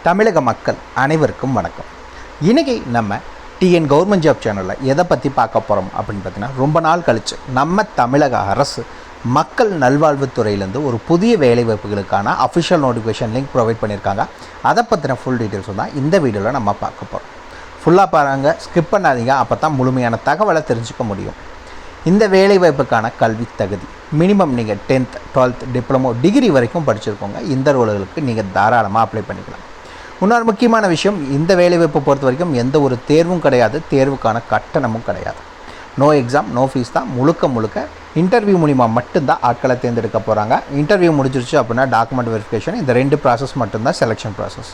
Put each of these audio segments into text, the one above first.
தமிழக மக்கள் அனைவருக்கும் வணக்கம். இன்றைக்கி நம்ம டிஎன் கவர்மெண்ட் ஜாப் சேனலில் எதை பற்றி பார்க்க போகிறோம் அப்படின்னு பார்த்தீங்கன்னா, ரொம்ப நாள் கழித்து நம்ம தமிழக அரசு மக்கள் நல்வாழ்வுத்துறையிலேருந்து ஒரு புதிய வேலைவாய்ப்புகளுக்கான அஃபிஷியல் நோட்டிஃபிகேஷன் லிங்க் ப்ரொவைட் பண்ணியிருக்காங்க. அதை பற்றின ஃபுல் டீட்டெயில்ஸ் தான் இந்த வீடியோவில் நம்ம பார்க்க போகிறோம். ஃபுல்லாக பாருங்கள், ஸ்கிப் பண்ணாதீங்க. அப்போ தான் முழுமையான தகவலை தெரிஞ்சுக்க முடியும். இந்த வேலைவாய்ப்புக்கான கல்வி தகுதி மினிமம் நீங்கள் 10th 12th டிப்ளமோ டிகிரி வரைக்கும் படிச்சிருக்கோங்க. இந்த ரோல்களுக்கு நீங்கள் தாராளமாக அப்ளை பண்ணிக்கலாம். இன்னொரு முக்கியமான விஷயம், இந்த வேலைவாய்ப்பை பொறுத்த வரைக்கும் எந்த ஒரு தேர்வும் கிடையாது, தேர்வுக்கான கட்டணமும் கிடையாது. நோ எக்ஸாம், நோ ஃபீஸ் தான். முழுக்க இன்டர்வியூ மூலிமா மட்டும்தான் ஆட்களை தேர்ந்தெடுக்க போகிறாங்க. இன்டர்வியூ முடிஞ்சிருச்சு அப்படின்னா டாக்குமெண்ட் வெரிஃபிகேஷன், இந்த 2 ப்ராசஸ் மட்டும்தான் செலெக்ஷன் ப்ராசஸ்.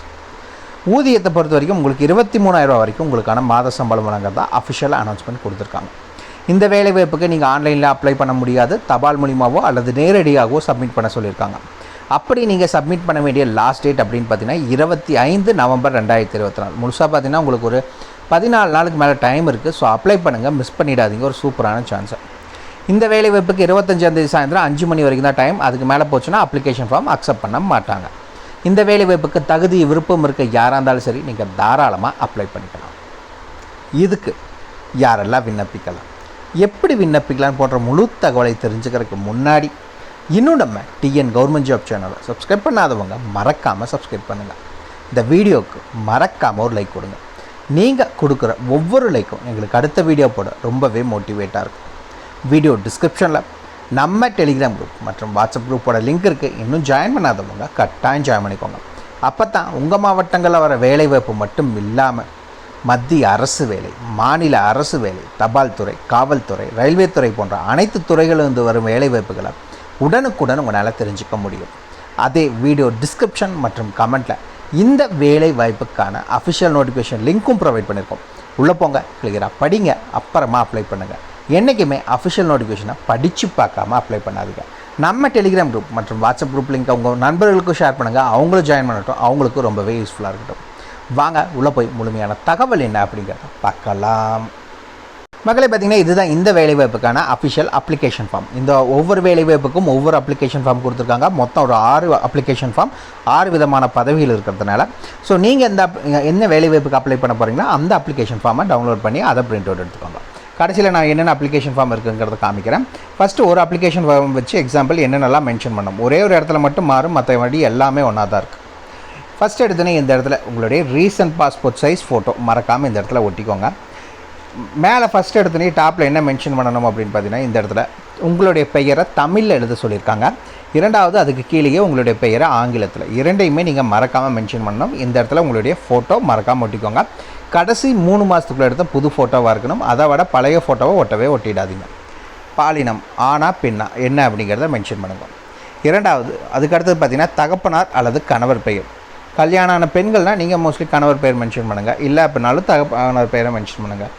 ஊதியத்தை பொறுத்த வரைக்கும் உங்களுக்கு 23,000 வரைக்கும் உங்களுக்கான மாத சம்பளம் வழங்குறதா அஃபிஷியலாக அனௌன்ஸ்மெண்ட் கொடுத்துருக்காங்க. இந்த வேலைவாய்ப்புக்கு நீங்கள் ஆன்லைனில் அப்ளை பண்ண முடியாது, தபால் மூலிமாவோ அல்லது நேரடியாகவோ சப்மிட் பண்ண சொல்லியிருக்காங்க. அப்படி நீங்கள் சப்மிட் பண்ண வேண்டிய லாஸ்ட் டேட் அப்படின்னு பார்த்தீங்கன்னா 25 நவம்பர் 2024. முழுசாக பார்த்தீங்கன்னா உங்களுக்கு ஒரு 14 நாளுக்கு மேலே டைம் இருக்குது. ஸோ அப்ளை பண்ணுங்கள், மிஸ் பண்ணிடாதீங்க. ஒரு சூப்பரான சான்ஸு. இந்த வேலைவாய்ப்புக்கு 25ஆம் சாயந்தரம் 5 மணி வரைக்கும் தான் டைம். அதுக்கு மேலே போச்சுன்னா அப்ளிகேஷன் ஃபார்ம் அக்செப்ட் பண்ண மாட்டாங்க. இந்த வேலைவாய்ப்புக்கு தகுதி விருப்பம் இருக்க யாராக இருந்தாலும் சரி, நீங்கள் தாராளமாக அப்ளை பண்ணிக்கலாம். இதுக்கு யாரெல்லாம் விண்ணப்பிக்கலாம், எப்படி விண்ணப்பிக்கலாம் போன்ற முழு தகவலை தெரிஞ்சுக்கிறதுக்கு முன்னாடி இன்னும் நம்ம டிஎன் கவர்மெண்ட் ஜாப் சேனலை சப்ஸ்கிரைப் பண்ணாதவங்க மறக்காமல் சப்ஸ்கிரைப் பண்ணுங்கள். இந்த வீடியோவுக்கு மறக்காமல் ஒரு லைக் கொடுங்க. நீங்கள் கொடுக்குற ஒவ்வொரு லைக்கும் எங்களுக்கு அடுத்த வீடியோ போட ரொம்பவே மோட்டிவேட்டாக இருக்கும். வீடியோ டிஸ்கிரிப்ஷனில் நம்ம டெலிகிராம் குரூப் மற்றும் வாட்ஸ்அப் குரூப்போட லிங்க் இருக்குது. இன்னும் ஜாயின் பண்ணாதவங்க கட்டாயம் ஜாயின் பண்ணிக்கோங்க. அப்போ தான் உங்கள் மாவட்டங்களில் வர வேலைவாய்ப்பு மட்டும் இல்லாமல் மத்திய அரசு வேலை, மாநில அரசு வேலை, தபால் துறை, காவல்துறை, ரயில்வே துறை போன்ற அனைத்து துறைகளிலிருந்து வரும் வேலைவாய்ப்புகளை உடனுக்குடன் உங்களால் தெரிஞ்சுக்க முடியும். அதே வீடியோ டிஸ்கிரிப்ஷன் மற்றும் கமெண்ட்டில் இந்த வேலை வாய்ப்புக்கான அஃபிஷியல் நோட்டிஃபிகேஷன் லிங்க்கும் ப்ரொவைட் பண்ணியிருக்கோம். உள்ளே போங்க, கிளியராக படிங்க, அப்புறமா அப்ளை பண்ணுங்கள். என்றைக்குமே அஃபிஷியல் நோட்டிஃபிகேஷனை படித்து பார்க்காம அப்ளை பண்ணாதீங்க. நம்ம டெலிகிராம் குரூப் மற்றும் வாட்ஸ்அப் குரூப் லிங்க் உங்கள் நண்பர்களுக்கும் ஷேர் பண்ணுங்கள். அவங்களும் ஜாயின் பண்ணட்டும், அவங்களுக்கும் ரொம்பவே யூஸ்ஃபுல்லாக இருக்கட்டும். வாங்க உள்ளே போய் முழுமையான தகவல் என்ன அப்படிங்கிறத பார்க்கலாம். மக்களை பார்த்தீங்கன்னா, இதுதான் இந்த வேலைவாய்ப்புக்கான அஃபிஷியல் அப்ளிகேஷன் ஃபார்ம். இந்த ஒவ்வொரு வேலைவாய்ப்புக்கும் ஒவ்வொரு அப்ளிகேஷன் ஃபார்ம் கொடுத்துருக்காங்க. மொத்தம் ஒரு 6 அப்ளிகேஷன் ஃபார்ம், 6 விதமான பதவிகள் இருக்கிறதுனால. ஸோ நீங்கள் என்ன வேலைவாய்ப்புக்கு அப்ளை பண்ண போகிறீங்கன்னா அந்த அப்ளிகேஷன் ஃபார்மை டவுன்லோட் பண்ணி அதை பிரிண்ட் அவுட் எடுத்துக்கோங்க. கடைசியில் நான் என்னென்ன அப்ளிகேஷன் ஃபார்ம் இருக்குங்கிறத காமிக்கிறேன். ஃபஸ்ட்டு ஒரு அப்ளிகேஷன் ஃபார்ம் வச்சு எக்ஸாம்பிள் என்னென்னலாம் மென்ஷன் பண்ணணும். ஒரே ஒரு இடத்துல மட்டும் மாறும், மற்றபடி எல்லாமே ஒன்றா தான் இருக்குது. ஃபஸ்ட் எடுத்தோன்னே இந்த இடத்துல உங்களுடைய ரீசன்ட் பாஸ்போர்ட் சைஸ் ஃபோட்டோ மறக்காமல் இந்த இடத்துல ஒட்டிக்கோங்க. மேலே ஃபஸ்ட் எடுத்தோன்னே டாப்பில் என்ன மென்ஷன் பண்ணணும் அப்படின்னு பார்த்தீங்கன்னா, இந்த இடத்துல உங்களுடைய பெயரை தமிழில் எழுத சொல்லியிருக்காங்க. இரண்டாவது அதுக்கு கீழேயே உங்களுடைய பெயரை ஆங்கிலத்தில், இரண்டையுமே நீங்கள் மறக்காமல் மென்ஷன் பண்ணணும். இந்த இடத்துல உங்களுடைய ஃபோட்டோ மறக்காமல் ஒட்டிக்கோங்க. கடைசி 3 மாதத்துக்குள்ளே எடுத்த புது ஃபோட்டோவாக இருக்கணும். அதை விட பழைய ஃபோட்டோவை ஒட்டிடாதீங்க. பாலினம் ஆணா பெண்ணா என்ன அப்படிங்கிறத மென்ஷன் பண்ணுங்க. இரண்டாவது அதுக்கடுத்தது பார்த்தீங்கன்னா தகப்பனார் அல்லது கணவர் பெயர். கல்யாணம் ஆன பெண்கள்னால் நீங்கள் மோஸ்ட்லி கணவர் பெயர் மென்ஷன் பண்ணுங்கள். இல்லை அப்படின்னாலும் தகப்பனார் பெயரை மென்ஷன் பண்ணுங்கள்.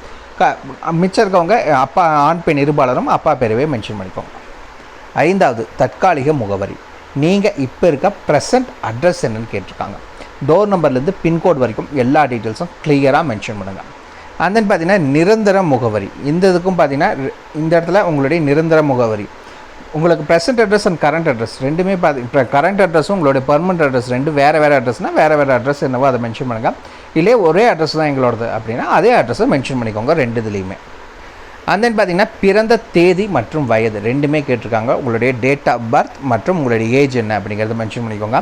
மிச்சம் இருக்கவங்க அப்பா ஆண் பெண் இருபாலரும் அப்பா பேரவே மென்ஷன் பண்ணிக்கோங்க. ஐந்தாவது தற்காலிக முகவரி. நீங்கள் இப்போ இருக்க ப்ரெசன்ட் அட்ரஸ் என்னன்னு கேட்டிருக்காங்க. டோர் நம்பர்லேருந்து பின்கோட் வரைக்கும் எல்லா டீட்டெயில்ஸும் கிளியராக மென்ஷன் பண்ணுங்கள். அண்ட் தென் பார்த்தீங்கன்னா நிரந்தர முகவரி. இந்த இதுக்கும் பார்த்தீங்கன்னா இந்த இடத்துல உங்களுடைய நிரந்தர முகவரி, உங்களுக்கு present address and current address ரெண்டுமே இப்போ கரண்ட் அட்ரஸும் உங்களுடைய பர்மனெண்ட் அட்ரஸ் ரெண்டும் வேறு அட்ரஸ்னால் வேறு அட்ரஸ் என்னவோ அதை மென்ஷன் பண்ணுங்கள். இல்லை ஒரே அட்ரஸ் தான் எங்களோடது அப்படின்னா அதே அட்ரஸை மென்ஷன் பண்ணிக்கோங்க 2 இதுலேயுமே. அண்ட் தென் பார்த்தீங்கன்னா பிறந்த தேதி மற்றும் வயது ரெண்டுமே கேட்டிருக்காங்க. உங்களுடைய டேட் ஆஃப் பர்த் மற்றும் உங்களுடைய ஏஜ் என்ன அப்படிங்கிறத மென்ஷன் பண்ணிக்கோங்க.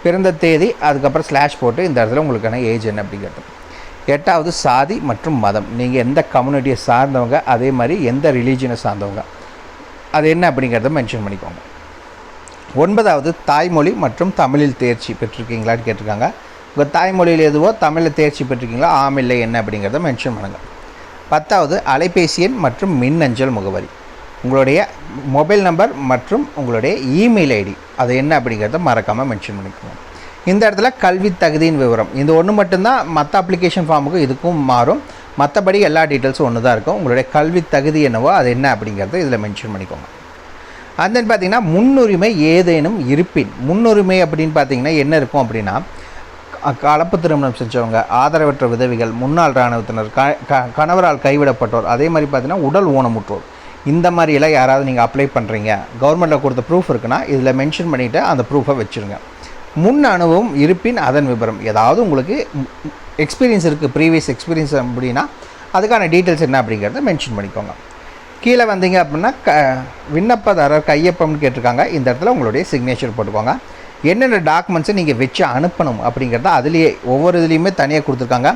பிறந்த தேதி, அதுக்கப்புறம் ஸ்லாஷ் போட்டு இந்த இடத்துல உங்களுக்கான ஏஜ் என்ன அப்படிங்கிறது. 8வது சாதி மற்றும் மதம். நீங்கள் எந்த கம்யூனிட்டியை சார்ந்தவங்க, அதே மாதிரி எந்த ரிலீஜனை சார்ந்தவங்க, அது என்ன அப்படிங்கிறத மென்ஷன் பண்ணிக்கோங்க. 9வது தாய்மொழி மற்றும் தமிழில் தேர்ச்சி பெற்றிருக்கீங்களான்னு கேட்டிருக்காங்க. உங்கள் தாய்மொழியில் எதுவோ தமிழில் தேர்ச்சி பெற்றிருக்கீங்களா, ஆம் இல்லை என்ன அப்படிங்கிறத மென்ஷன் பண்ணுங்கள். 10வது அலைபேசி எண் மற்றும் மின்னஞ்சல் முகவரி. உங்களுடைய மொபைல் நம்பர் மற்றும் உங்களுடைய இமெயில் ஐடி அது என்ன அப்படிங்கிறத மறக்காமல் மென்ஷன் பண்ணிக்கோங்க. இந்த இடத்துல கல்வி தகுதியின் விவரம் இந்த ஒன்று மட்டும்தான். மற்ற அப்ளிகேஷன் ஃபார்முக்கும் இதுக்கும் மாறும். மற்றபடி எல்லா டீட்டெயில்ஸும் ஒன்று தான் இருக்கும். உங்களுடைய கல்வி தகுதி என்னவோ அது என்ன அப்படிங்கிறத இதில் மென்ஷன் பண்ணிக்கோங்க. அண்ட் தென் பார்த்தீங்கன்னா முன்னுரிமை ஏதேனும் இருப்பின். முன்னுரிமை அப்படின்னு பார்த்தீங்கன்னா என்ன இருக்கும் அப்படின்னா, கலப்பு திருமணம் செஞ்சவங்க, ஆதரவற்ற விதவிகள், முன்னாள் இராணுவத்தினர், கணவரால் கைவிடப்பட்டோர், அதே மாதிரி பார்த்தீங்கன்னா உடல் ஊனமுற்றோர், இந்த மாதிரியெல்லாம் யாராவது நீங்கள் அப்ளை பண்ணுறீங்க, கவர்மெண்ட்டில் கொடுத்த ப்ரூஃப் இருக்குன்னா இதில் மென்ஷன் பண்ணிவிட்டு அந்த ப்ரூஃபை வச்சுருங்க. முன் அனுபவம் இருப்பின் அதன் விபரம். ஏதாவது உங்களுக்கு எக்ஸ்பீரியன்ஸ் இருக்குது, ப்ரீவியஸ் எக்ஸ்பீரியன்ஸ் அப்படின்னா அதுக்கான டீட்டெயில்ஸ் என்ன அப்படிங்கிறத மென்ஷன் பண்ணிக்கோங்க. கீழே வந்தீங்க அப்படின்னா விண்ணப்பதாரர் கையொப்பம்னு கேட்டிருக்காங்க. இந்த இடத்துல உங்களுடைய சிக்னேச்சர் போட்டுக்கோங்க. என்னென்ன டாக்குமெண்ட்ஸை நீங்கள் வச்சு அனுப்பணும் அப்படிங்கிறத அதுலேயே ஒவ்வொரு இதுலேயுமே தனியாக கொடுத்துருக்காங்க.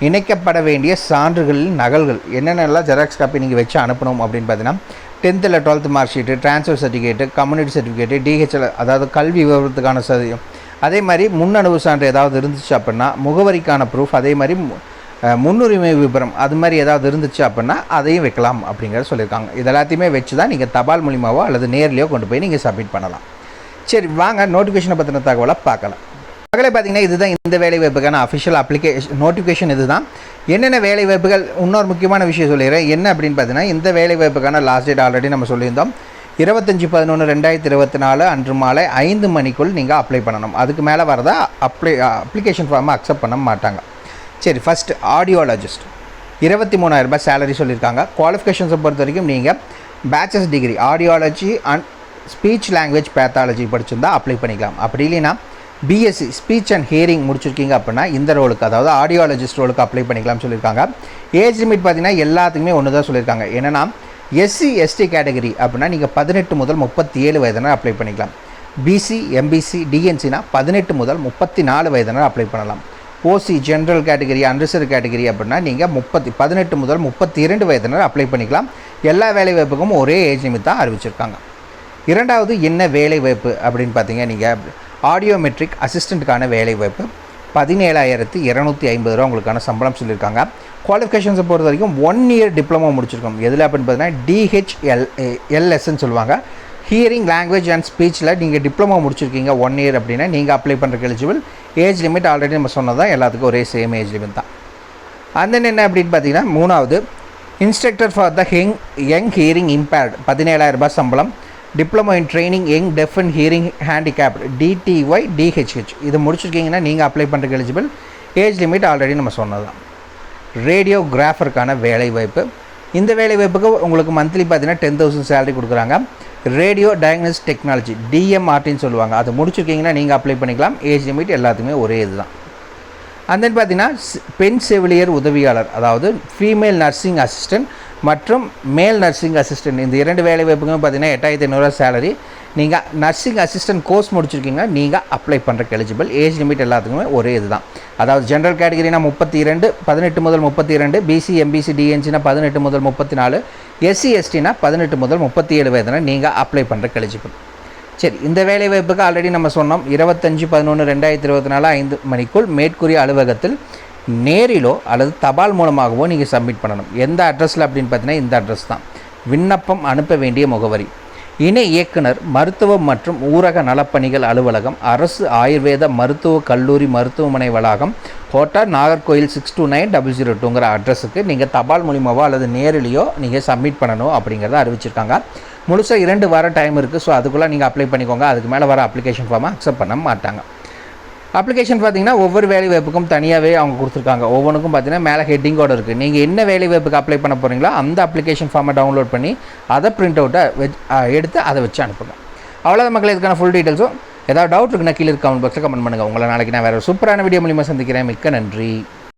இணைக்கப்பட வேண்டிய சான்றுகளின் நகல்கள் என்னென்னலாம் ஜெராக்ஸ் காப்பி நீங்கள் வச்சு அனுப்பணும் அப்படின்னு பார்த்தீங்கன்னா 10th இல்லை 12th mark sheet, transfer certificate, community certificate, DHL அதாவது கல்வி விவரத்துக்கான சதவீதம், அதே மாதிரி முன்னனுபவ சான்று ஏதாவது இருந்துச்சு அப்படின்னா முகவரிக்கான ப்ரூஃப், அதே மாதிரி முன்னுரிமை விபரம் அது மாதிரி ஏதாவது இருந்துச்சு அப்படின்னா அதையும் வைக்கலாம் அப்படிங்கிறத சொல்லியிருக்காங்க. இது எல்லாத்தையுமே வச்சு தான் நீங்கள் தபால் மூலிமாவோ அல்லது நேர்லையோ கொண்டு போய் நீங்கள் சப்மிட் பண்ணலாம். சரி, வாங்க நோட்டிஃபிகேஷனை பற்றின தகவலை பார்க்கலாம். மகளே பார்த்தீங்கன்னா இதுதான் இந்த வேலைவாய்ப்புக்கான அஃபிஷியல் நோட்டிஃபிகேஷன். இதுதான் என்னென்ன வேலைவாய்ப்புகள். இன்னொரு முக்கியமான விஷயம் சொல்லிடுறேன். என்ன அப்படின்னு பார்த்தீங்கன்னா இந்த வேலைவாய்ப்புக்கான லாஸ்ட் டேட் ஆல்ரெடி நம்ம சொல்லியிருந்தோம். 25/11/2024 அன்று மாலை 5 மணிக்குள் நீங்கள் அப்ளை பண்ணணும். அதுக்கு மேலே வரதா அப்ளிகேஷன் ஃபார்மை அக்செப்ட் பண்ண மாட்டாங்க. சரி, ஃபஸ்ட்டு ஆடியோலஜிஸ்ட் 23,000 ரூபாய் சேலரி சொல்லியிருக்காங்க. குவாலிஃபிகேஷன்ஸை பொறுத்த வரைக்கும் நீங்கள் bachelors degree audiology and speech language pathology படிச்சிருந்தா அப்ளை பண்ணிக்கலாம். அப்படி இல்லைன்னா பிஎஸ்சி ஸ்பீச் அண்ட் ஹியரிங் முடிச்சிருக்கீங்க அப்படின்னா இந்த ரோலுக்கு, அதாவது ஆடியாலஜிஸ்ட் ரோலுக்கு அப்ளை பண்ணிக்கலாம்னு சொல்லியிருக்காங்க. ஏஜ் லிமிட் பார்த்திங்கன்னா எல்லாத்துக்குமே ஒன்று தான் சொல்லியிருக்காங்க. என்னென்னா எஸ்சி எஸ்டி கேட்டகரி அப்படின்னா நீங்கள் 18 முதல் 37 வயதினர் அப்ளை பண்ணிக்கலாம். பிசி எம்பிசி டிஎன்சினா 18 முதல் 34 வயதினர் அப்ளை பண்ணலாம். ஓசி ஜென்ரல் கேட்டகரி அன்ரிசர்வ் கேட்டகரி அப்படின்னா நீங்கள் 18 முதல் 32 வயதினர் அப்ளை பண்ணிக்கலாம். எல்லா வேலைவாய்ப்புக்கும் ஒரே ஏஜ் லிமிட் தான் அறிவிச்சிருக்காங்க. இரண்டாவது என்ன வேலைவாய்ப்பு அப்படின்னு பார்த்தீங்க, நீங்கள் ஆடியோமெட்ரிக் அசிஸ்டண்ட்டுக்கான வேலைவாய்ப்பு 17,250 ரூபா உங்களுக்கான சம்பளம் சொல்லியிருக்காங்க. குவாலிஃபிகேஷன்ஸை பொறுத்த வரைக்கும் 1 இயர் டிப்ளமோ முடிச்சிருக்கோம். எதில் அப்படின்னு பார்த்தீங்கன்னா டிஹெச்எல்எஸ்ன்னு சொல்லுவாங்க. ஹியரிங் லாங்குவேஜ் அண்ட் ஸ்பீச்சில் நீங்கள் டிப்ளமோ முடிச்சிருக்கீங்க 1 இயர் அப்படின்னா நீங்கள் அப்ளை பண்ணுறக்கு எலிஜிபிள். ஏஜ் லிமிட் ஆல்ரெடி நம்ம சொன்னதான், எல்லாத்துக்கும் ஒரே சேம் ஏஜ் லிமிட் தான். அந்த என்ன அப்படின்னு பார்த்தீங்கன்னா மூணாவது instructor for the young hearing impaired 17,000 ரூபாய் சம்பளம். Diploma in training young deaf and hearing handicapped DTY DHH இது முடிச்சிருக்கீங்கன்னா நீங்கள் அப்ளை பண்ணுறக்கு எலிஜிபிள். ஏஜ் லிமிட் ஆல்ரெடி நம்ம சொன்னது தான். ரேடியோகிராஃபருக்கான வேலைவாய்ப்பு. இந்த வேலைவாய்ப்புக்கு உங்களுக்கு மந்த்லி பார்த்தீங்கன்னா 10,000 சேலரி கொடுக்குறாங்க. ரேடியோ டயக்னோஸ்டிக் டெக்னாலஜி டிஎம்ஆர்டின்னு சொல்லுவாங்க. அது முடிச்சிருக்கீங்கன்னா நீங்கள் அப்ளை பண்ணிக்கலாம். ஏஜ் லிமிட் எல்லாத்துக்குமே ஒரே இது தான். அந்த பார்த்தீங்கன்னா பெண் செவிலியர் உதவியாளர், அதாவது ஃபீமேல் நர்சிங் அசிஸ்டன்ட் மற்றும் மேல் நர்சிங் அசிஸ்டன்ட், இந்த 2 வேலைவாய்ப்புக்கும் பார்த்தீங்கன்னா 8,500 ரூபா சேலரி. நீங்கள் நர்சிங் அசிஸ்டன்ட் கோர்ஸ் முடிச்சிருக்கீங்கன்னா நீங்கள் அப்ளை பண்ணுறக்கு எலிஜிபிள். ஏஜ் லிமிட் எல்லாத்துக்குமே ஒரே இது தான். அதாவது ஜென்ரல் கேட்டகரினா 32, 18 முதல் 32, பிசி எம்பிசி டிஎன்சினா 18 முதல் 34, எஸ்சி எஸ்டினா 18 முதல் 37 வயதுனா நீங்கள் அப்ளை பண்ணுறக்கு எலிஜிபிள். சரி, இந்த வேலைவாய்ப்புக்கு ஆல்ரெடி நம்ம சொன்னோம் 25/11/2024 5 மணிக்குள் மேற்கூறிய அலுவலகத்தில் நேரிலோ அல்லது தபால் மூலமாகவோ நீங்கள் சப்மிட் பண்ணணும். எந்த அட்ரஸில் அப்படின்னு பார்த்தீங்கன்னா இந்த அட்ரஸ் தான். விண்ணப்பம் அனுப்ப வேண்டிய முகவரி இணை இயக்குனர் மருத்துவம் மற்றும் ஊரக நலப்பணிகள் அலுவலகம், அரசு ஆயுர்வேத மருத்துவக் கல்லூரி மருத்துவமனை வளாகம், கோட்டார், நாகர்கோயில் 629002ங்கிற அட்ரஸுக்கு நீங்கள் தபால் மூலிமாவோ அல்லது நேரிலையோ நீங்கள் சப்மிட் பண்ணணும் அப்படிங்கிறத அறிவிச்சிருக்காங்க. முழுசாக 2 வாரம் டைம் இருக்குது. ஸோ அதுக்குள்ளே நீங்கள் அப்ளை பண்ணிக்கோங்க. அதுக்கு மேலே வர அப்ளிகேஷன் ஃபார்மை அக்செப்ட் பண்ண மாட்டாங்க. அப்ளிகேஷன் பார்த்தீங்கன்னா ஒவ்வொரு வேலைவாய்ப்புக்கும் தனியாகவே அவங்க கொடுத்துருக்காங்க. ஒவ்வொன்றுக்கும் பார்த்தீங்கன்னா மேலே ஹெட்டிங்கோடு இருக்குது. நீங்கள் என்ன வேலைவாய்ப்புக்கு அப்ளை பண்ண போகிறீங்களோ அந்த அப்ளிகேஷன் ஃபார்மை டவுன்லோட் பண்ணி அதை பிரிண்ட் அவுட்டை எடுத்து அதை வச்சு அனுப்புங்க. அவ்வளோதான் மக்கள். இதுக்கான ஃபுல் டீட்டெயில்ஸும் ஏதாவது டவுட் இருக்குன்னா கீழே கமெண்ட் பாக்ஸில் கமெண்ட் பண்ணுங்கள். உங்களை நாளைக்கு நான் வேறு சூப்பரான வீடியோ மூலிமா சந்திக்கிறேன். மிக்க நன்றி.